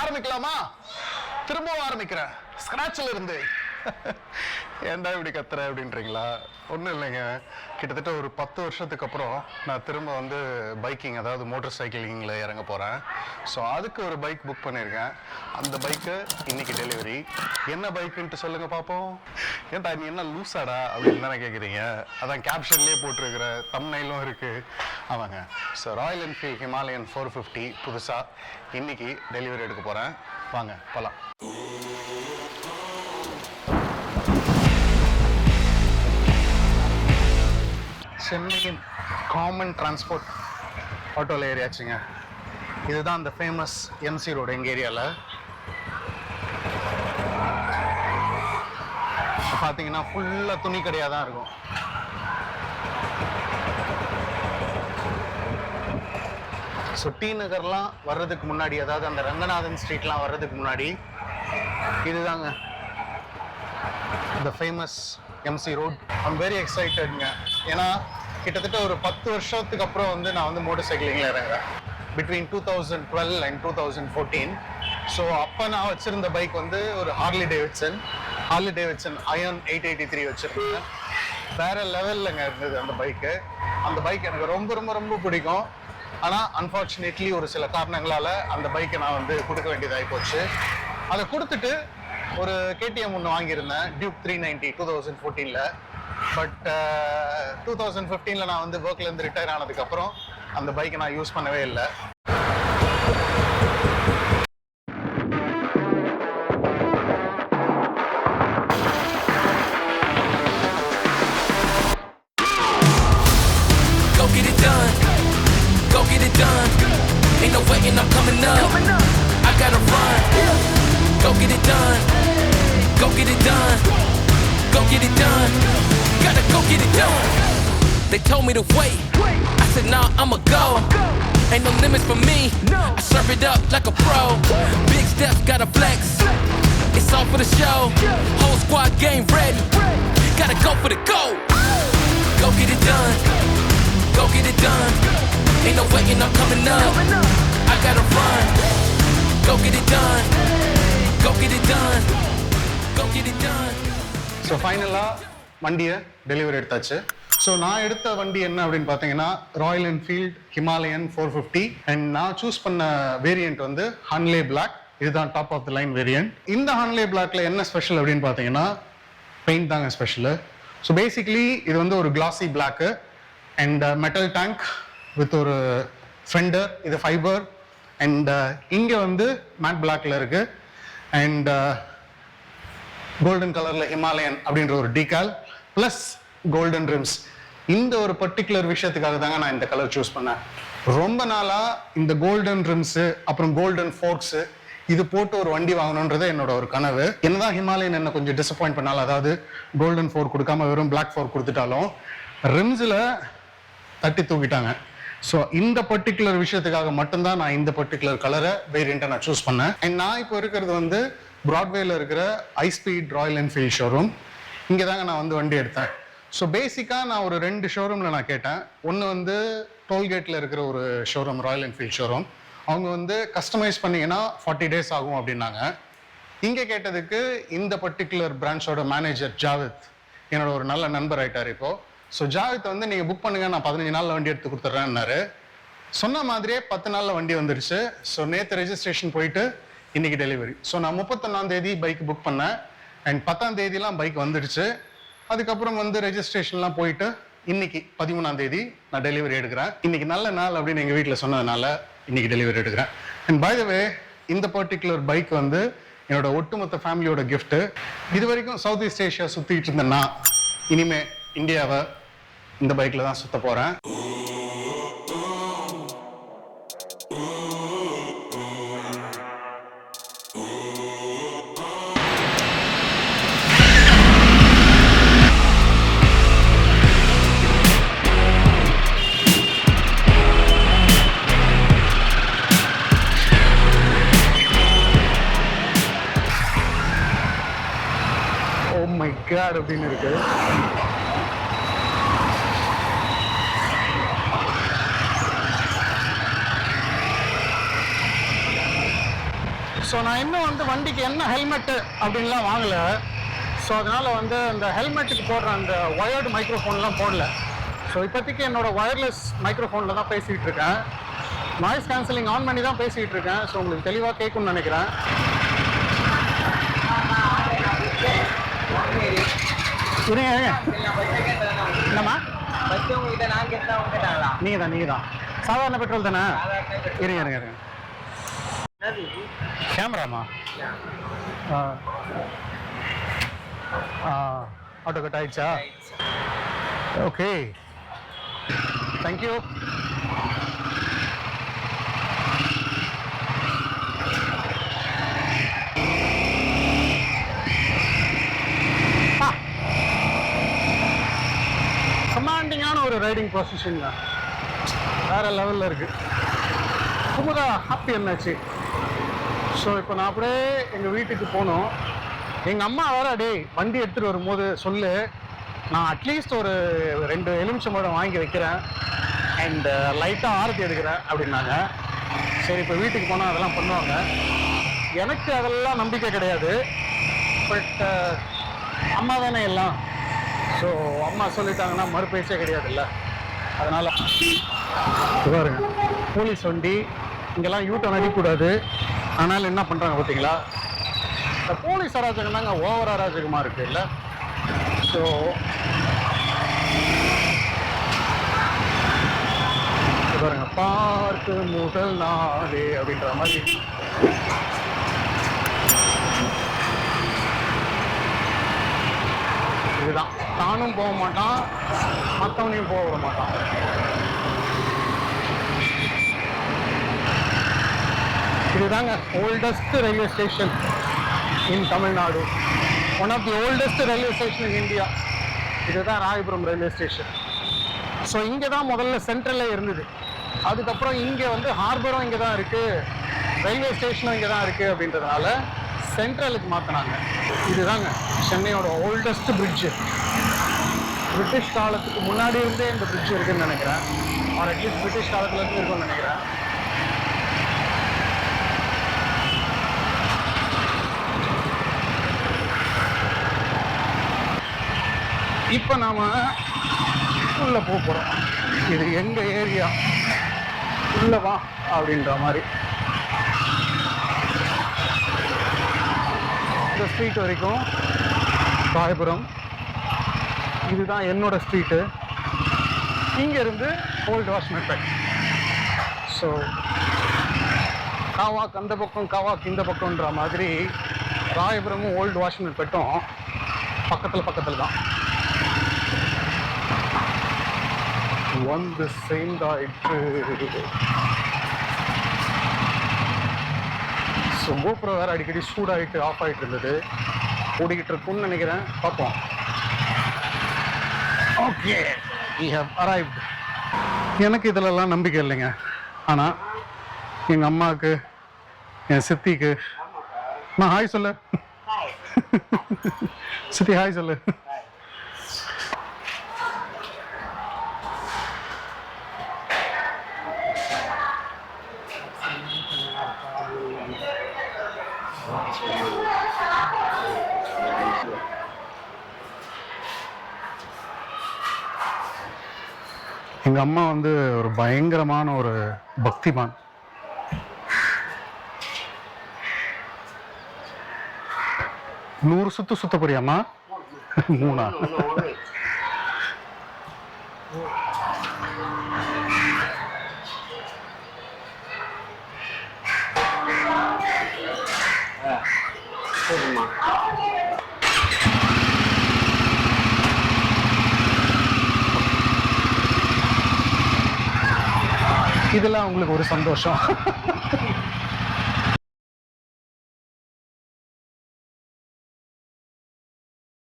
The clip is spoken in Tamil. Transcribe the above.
ஆரம்பிக்கலாமா? திரும்பவும் ஆரம்பிக்கிறேன் ஸ்கிராட்ச்ல இருந்து. ஏன்டா இப்படி கத்துற அப்படின்றீங்களா? ஒன்றும் இல்லைங்க, கிட்டத்தட்ட ஒரு 10 வருஷத்துக்கு அப்புறம் நான் திரும்ப வந்து பைக்கிங், அதாவது மோட்டர் சைக்கிளிங்கில் இறங்க போகிறேன். ஸோ அதுக்கு ஒரு பைக் புக் பண்ணியிருக்கேன். அந்த பைக்கு இன்னைக்கு டெலிவரி. என்ன பைக்குன்ட்டு சொல்லுங்கள் பார்ப்போம். ஏன்டா நீ என்ன லூஸாடா அப்படின்னு தானே கேட்குறீங்க? அதான் கேப்ஷன்லேயே போட்டிருக்கிற தம்ப்நெயிலும் இருக்குது. ஆமாங்க, ஸோ ராயல் என்ஃபீல்ட் ஹிமாலயன் 450 புதுசாக இன்னைக்கு டெலிவரி எடுக்க போகிறேன். வாங்க போகலாம். சென்னையின் காமன் டிரான்ஸ்போர்ட் ஆட்டோவில் ஏரியாச்சுங்க. இதுதான் அந்த ஃபேமஸ் எம்சி ரோடு எங்கள் ஏரியாவில். பார்த்தீங்கன்னா ஃபுல்லாக துணி கடையாக தான் இருக்கும். ஸோ டி நகர்லாம் வர்றதுக்கு முன்னாடி, அதாவது அந்த ரங்கநாதன் ஸ்ட்ரீட்லாம் வர்றதுக்கு முன்னாடி இதுதாங்க இந்த famous MC road. I'm very எக்ஸைட்டட்ங்க. ஏன்னா கிட்டத்தட்ட ஒரு 10 வருஷத்துக்கு அப்புறம் வந்து நான் வந்து மோட்டர் சைக்கிளிங்கில் இறங்குறேன். Between 2012 and 2014. ஸோ அப்போ நான் வச்சுருந்த பைக் வந்து ஒரு ஹார்லி டேவிட்சன் அயர்ன் 883 வச்சுருந்தேன். வேறு லெவல்லங்க இருந்தது அந்த பைக்கு. அந்த பைக் எனக்கு ரொம்ப ரொம்ப ரொம்ப பிடிக்கும். ஆனால் அன்ஃபார்ச்சுனேட்லி ஒரு சில காரணங்களால் அந்த பைக்கை நான் வந்து கொடுக்க வேண்டியதாகி போச்சு. அதை கொடுத்துட்டு ஒரு கேடிஎம் ஒன்று வாங்கியிருந்தேன், டியூக் 390 2014. பட் 2015 நான் வந்து ஒர்க்லேருந்து ரிட்டையர் ஆனதுக்கப்புறம் அந்த பைக்கை நான் யூஸ் பண்ணவே இல்லை. They told me to wait. I said, nah, I'ma go. Ain't no limits for me. I serve it up like a pro. Big steps, gotta flex. It's all for the show. Whole squad game ready. Gotta go for the goal. Go get it done. Go get it done. Ain't no waiting, I'm coming up. I gotta run. Go get it done. Go get it done. Go get it done. So ஃபைனலாக வண்டியை டெலிவரி எடுத்தாச்சு. ஸோ நான் எடுத்த வண்டி என்ன அப்படின்னு பார்த்தீங்கன்னா ராயல் என்ஃபீல்ட் ஹிமாலயன் 450. அண்ட் நான் சூஸ் பண்ண வேரியண்ட் வந்து ஹன்லே பிளாக். இதுதான் top of the line variant. இந்த ஹன்லே பிளாக்ல என்ன ஸ்பெஷல் அப்படின்னு பார்த்தீங்கன்னா பெயிண்ட் தாங்க ஸ்பெஷலு. ஸோ பேசிக்லி இது வந்து ஒரு classy black and metal tank with ஒரு ஃபெண்டர். இது ஃபைபர். அண்ட் இங்கே வந்து மேட் பிளாக்ல இருக்கு. அண்ட் கோல்டன் கலரில் ஹிமாலயன் அப்படின்ற ஒரு டீகால் ப்ளஸ் கோல்டன் ரிம்ஸ். இந்த ஒரு பர்டிகுலர் விஷயத்துக்காக தாங்க நான் இந்த கலர் சூஸ் பண்ணேன். ரொம்ப நாளாக இந்த கோல்டன் ரிம்ஸு அப்புறம் கோல்டன் ஃபோர்க்ஸு இது போட்டு ஒரு வண்டி வாங்கணுன்றது என்னோட ஒரு கனவு. என்னதான் ஹிமாலயன் என்ன கொஞ்சம் டிசப்பாயிண்ட் பண்ணாலும், அதாவது கோல்டன் ஃபோர்க் கொடுக்காம வெறும் பிளாக் ஃபோர்க் கொடுத்துட்டாலும் ரிம்ஸில் தட்டி தூக்கிட்டாங்க. ஸோ இந்த பர்டிகுலர் விஷயத்துக்காக மட்டும்தான் நான் இந்த பர்டிகுலர் கலரை வேரியண்ட்டை நான் சூஸ் பண்ணேன். அண்ட் நான் இப்போ இருக்கிறது வந்து பிராட்வேல இருக்கிற ஐஸ்பீட் ராயல் என்ஃபீல்ட் ஷோரூம். இங்கே தாங்க நான் வந்து வண்டி எடுத்தேன். ஸோ பேசிக்காக நான் ஒரு 2 ஷோரூமில் நான் கேட்டேன். ஒன்று வந்து டோல்கேட்டில் இருக்கிற ஒரு ஷோரூம், ராயல் என்ஃபீல்ட் ஷோரூம். அவங்க வந்து கஸ்டமைஸ் பண்ணிங்கன்னா 40 days ஆகும் அப்படின்னாங்க. இங்கே கேட்டதுக்கு இந்த பர்டிகுலர் பிரான்ச்சோட மேனேஜர் ஜாவித் என்னோட ஒரு நல்ல நண்பர் ஆகிட்டார் இப்போது. ஸோ ஜாவித் வந்து நீங்கள் புக் பண்ணுங்கள், நான் 15 நாளில் வண்டி எடுத்து கொடுத்துட்றேன்னாரு. சொன்ன மாதிரியே 10 நாளில் வண்டி வந்துடுச்சு. ஸோ நேற்று ரெஜிஸ்ட்ரேஷன் போயிட்டு இன்னைக்கு டெலிவரி. ஸோ நான் 31ஆம் தேதி பைக் புக் பண்ணேன். அண்ட் 10ஆம் தேதிலாம் பைக் வந்துடுச்சு. அதுக்கப்புறம் வந்து ரெஜிஸ்ட்ரேஷன்லாம் போயிட்டு இன்னைக்கு 13ஆம் தேதி நான் டெலிவரி எடுக்கிறேன். இன்னைக்கு நல்ல நாள் அப்படின்னு எங்கள் வீட்டில் சொன்னதுனால இன்னைக்கு டெலிவரி எடுக்கிறேன். அண்ட் பை த வே, இந்த பர்டிகுலர் பைக் வந்து என்னோட ஒட்டுமொத்த ஃபேமிலியோட கிஃப்ட்டு. இது வரைக்கும் சவுத் ஈஸ்ட் ஏஷியா சுற்றிட்டு இருந்தேன்னா இனிமே இந்தியாவை இந்த பைக்கில் தான் சுற்ற போகிறேன். அப்படின்னு இருக்கு. ஸோ நான் இன்னும் வந்து வண்டிக்கு என்ன ஹெல்மெட்டு அப்படின்லாம் வாங்கலை. ஸோ அதனால் வந்து அந்த ஹெல்மெட்டுக்கு போடுற அந்த ஒயர்டு மைக்ரோஃபோன்லாம் போடல. ஸோ இப்போதைக்கு என்னோட ஒயர்லெஸ் மைக்ரோஃபோனில் தான் பேசிகிட்டு இருக்கேன். நாய்ஸ் கேன்சலிங் ஆன் பண்ணி தான் பேசிகிட்டு இருக்கேன். ஸோ உங்களுக்கு தெளிவாக கேட்கும்னு நினைக்கிறேன். இருங்க என்னம்மா நீங்கள் தான் சாதாரண பெட்ரோல் தானே? இருங்க கேமராமா ஆட்டோ கட் ஆயிடுச்சா? Okay thank you. கமாண்டிங்கான ஒரு ரைடிங் பொசிஷன் தான், வேற லெவலில் இருக்கு. குமுதா ஹாப்பி என்னாச்சு. ஸோ இப்போ நான் அப்படியே எங்கள் வீட்டுக்கு போனோம். எங்கள் அம்மா வேற டேய் வண்டி எடுத்துகிட்டு வரும்போது சொல்லு, நான் அட்லீஸ்ட் ஒரு 2 எலுமிச்சம்பழம் வாங்கி வைக்கிறேன் அண்ட் லைட்டாக ஆரத்தி எடுக்கிறேன் அப்படின்னாங்க. சரி இப்போ வீட்டுக்கு போனால் அதெல்லாம் பண்ணுவாங்க. எனக்கு அதெல்லாம் நம்பிக்கை கிடையாது. பட் அம்மா தானே எல்லாம். ஸோ அம்மா சொல்லிட்டாங்கன்னா மறுபேச்சே கிடையாதுல்ல. அதனால் பாருங்க போலீஸ் வண்டி இங்கெல்லாம் யூட்டர்ன் அடிக்கக்கூடாது. அதனால் என்ன பண்ணுறாங்க பார்த்தீங்களா? இந்த போலீஸ் அராஜகம் தாங்க ஓவர் அராஜகமாக இருக்குது இல்லை? ஸோ பாருங்க பார்த்து முதல் நாளே அப்படின்ற மாதிரி இதுதான். தானும் போக மாட்டான், மற்றவனையும் போக விட மாட்டான். இதுதாங்க oldest railway station in Tamil Nadu, one of the oldest railway station in India. இதுதான் ராயபுரம் ரயில்வே ஸ்டேஷன். ஸோ இங்கே தான் முதல்ல சென்ட்ரலே இருந்தது. அதுக்கப்புறம் இங்கே வந்து ஹார்பரும் இங்கே தான் இருக்குது, ரயில்வே ஸ்டேஷனும் இங்கே தான் இருக்குது அப்படின்றதுனால சென்ட்ரலுக்கு மாற்றினாங்க. இதுதாங்க சென்னையோட ஓல்டஸ்ட் பிரிட்ஜு. பிரிட்டிஷ் காலத்துக்கு முன்னாடி இருந்தே இந்த பிரிட்ஜ் இருக்குன்னு நினைக்கிறேன், ஆர் அட்லீஸ்ட் பிரிட்டிஷ் காலத்துலேருந்து இருக்குன்னு நினைக்கிறேன். இப்போ நாம் உள்ளே போக போகிறோம். இது எங்கள் ஏரியா, உள்ளே வா அப்படின்ற மாதிரி. இந்த ஸ்ட்ரீட் வரைக்கும் ராயபுரம், இதுதான் என்னோட ஸ்ட்ரீட்டு. இங்கேருந்து ஓல்டு வாஷ்மேன்பேட். ஸோ காவாக் அந்த பக்கம், காவாக் இந்த பக்கம்ன்ற மாதிரி ராயபுரமும் ஓல்டு வாஷ்மேன்பேட்டும் பக்கத்தில் தான் வந்து சேர்ந்தாயிற்று. ஸோ கோபுரோ வேறு அடிக்கடி சூடாகிட்டு ஆஃப் ஆகிட்டு இருந்தது, ஓடிக்கிட்டு இருக்குன்னு நினைக்கிறேன். பார்ப்போம். Okay we have arrived. எனக்கு இதிலெல்லாம் நம்பிக்கை இல்லைங்க. ஆனால் எங்கள் அம்மாவுக்கு, என் சித்திக்கு நான் ஹாய் சொல்லு. சித்தி ஹாய் சொல்லு. எங்கள் அம்மா வந்து ஒரு பயங்கரமான ஒரு பக்திமான். நூறு சுத்த போறியாம்மா? 3 இதெல்லாம் உங்களுக்கு ஒரு சந்தோஷம்.